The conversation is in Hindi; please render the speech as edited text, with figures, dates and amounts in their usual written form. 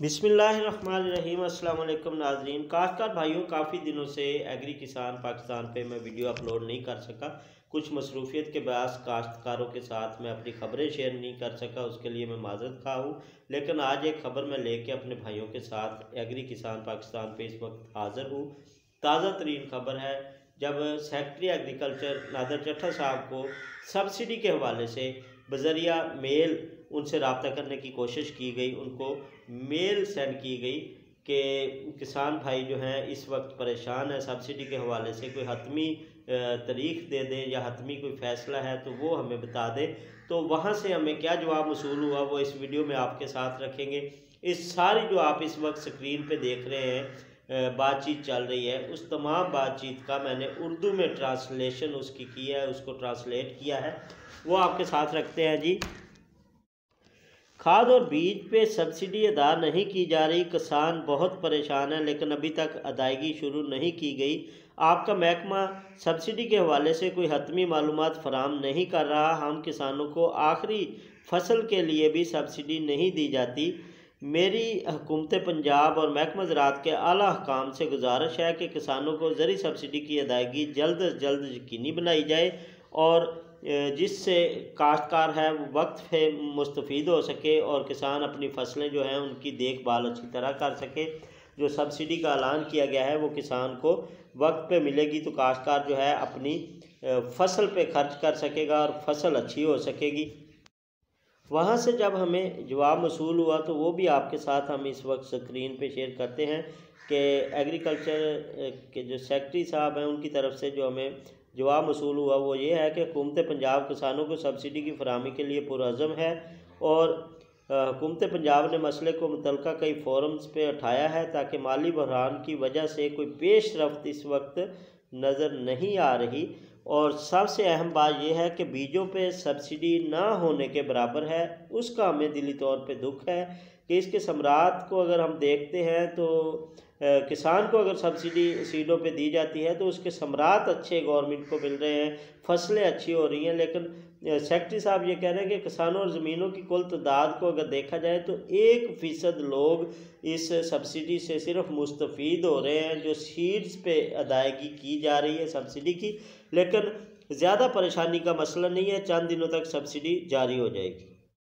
बिस्मिल्लाहिर्रहमानिर्रहीम। अस्सलाम वालेकुम नाज़रीन। काश्तकार भाइयों, काफ़ी दिनों से एग्री किसान पाकिस्तान पे मैं वीडियो अपलोड नहीं कर सका। कुछ मसरूफियत के बायस काश्तकारों के साथ मैं अपनी ख़बरें शेयर नहीं कर सका, उसके लिए मैं माज़रत खा हूँ। लेकिन आज एक ख़बर मैं लेके अपने भाइयों के साथ एग्री किसान पाकिस्तान पे इस वक्त हाज़िर हूँ। ताज़ा तरीन ख़बर है, जब सेक्रेटरी एग्रीकल्चर नादर चट्ठा साहब को सब्सिडी के हवाले से बज़रिया मेल उनसे रब्ता करने की कोशिश की गई, उनको मेल सेंड की गई कि किसान भाई जो हैं इस वक्त परेशान है सब्सिडी के हवाले से, कोई हतमी तारीख दे दें या हतमी कोई फ़ैसला है तो वो हमें बता दें। तो वहाँ से हमें क्या जवाब मसूल हुआ वो इस वीडियो में आपके साथ रखेंगे। इस सारी जो आप इस वक्त स्क्रीन पे देख रहे हैं बातचीत चल रही है, उस तमाम बातचीत का मैंने उर्दू में ट्रांसलेशन उसकी की है, उसको ट्रांसलेट किया है, वो आपके साथ रखते हैं जी। खाद और बीज पे सब्सिडी अदा नहीं की जा रही, किसान बहुत परेशान है लेकिन अभी तक अदायगी शुरू नहीं की गई। आपका महकमा सब्सिडी के हवाले से कोई हतमी मालूमात फराहम नहीं कर रहा। हम किसानों को आखिरी फसल के लिए भी सब्सिडी नहीं दी जाती। मेरी हुकूमत पंजाब और महकमा ज़राअत के आला हुकाम से गुजारिश है कि किसानों को ज़री सब्सिडी की अदायगी जल्द अज जल्द यकीनी बनाई जाए और जिससे काश्तकार है वो वक्त पे मुस्तफ़ीद हो सके और किसान अपनी फसलें जो हैं उनकी देखभाल अच्छी तरह कर सके। जो सब्सिडी का ऐलान किया गया है वो किसान को वक्त पे मिलेगी तो काश्तकार जो है अपनी फसल पे खर्च कर सकेगा और फसल अच्छी हो सकेगी। वहाँ से जब हमें जवाब मसूल हुआ तो वो भी आपके साथ हम इस वक्त स्क्रीन पे शेयर करते हैं कि एग्रीकल्चर के जो सेक्रेटरी साहब हैं उनकी तरफ से जो हमें जवाब मसूल हुआ वो ये है कि हुकूमत पंजाब किसानों को सब्सिडी की फराहमी के लिए पुरअज़्म है और हुकूमत पंजाब ने मसले को मुतल्लिका कई फोरम्स पे उठाया है ताकि माली बहरान की वजह से कोई पेश रफ्त इस वक्त नज़र नहीं आ रही। और सबसे अहम बात यह है कि बीजों पे सब्सिडी ना होने के बराबर है, उसका हमें दिली तौर पे दुख है कि इसके समरात को अगर हम देखते हैं तो किसान को अगर सब्सिडी सीडों पे दी जाती है तो उसके समरात अच्छे गवर्नमेंट को मिल रहे हैं, फसलें अच्छी हो रही हैं। लेकिन सेक्रेटरी साहब ये कह रहे हैं कि किसानों और ज़मीनों की कुल तादाद को अगर देखा जाए तो 1% लोग इस सब्सिडी से सिर्फ मुस्तफ़ीद हो रहे हैं, जो सीड्स पे अदायगी की जा रही है सब्सिडी की। लेकिन ज़्यादा परेशानी का मसला नहीं है, चंद दिनों तक सब्सिडी जारी हो जाएगी।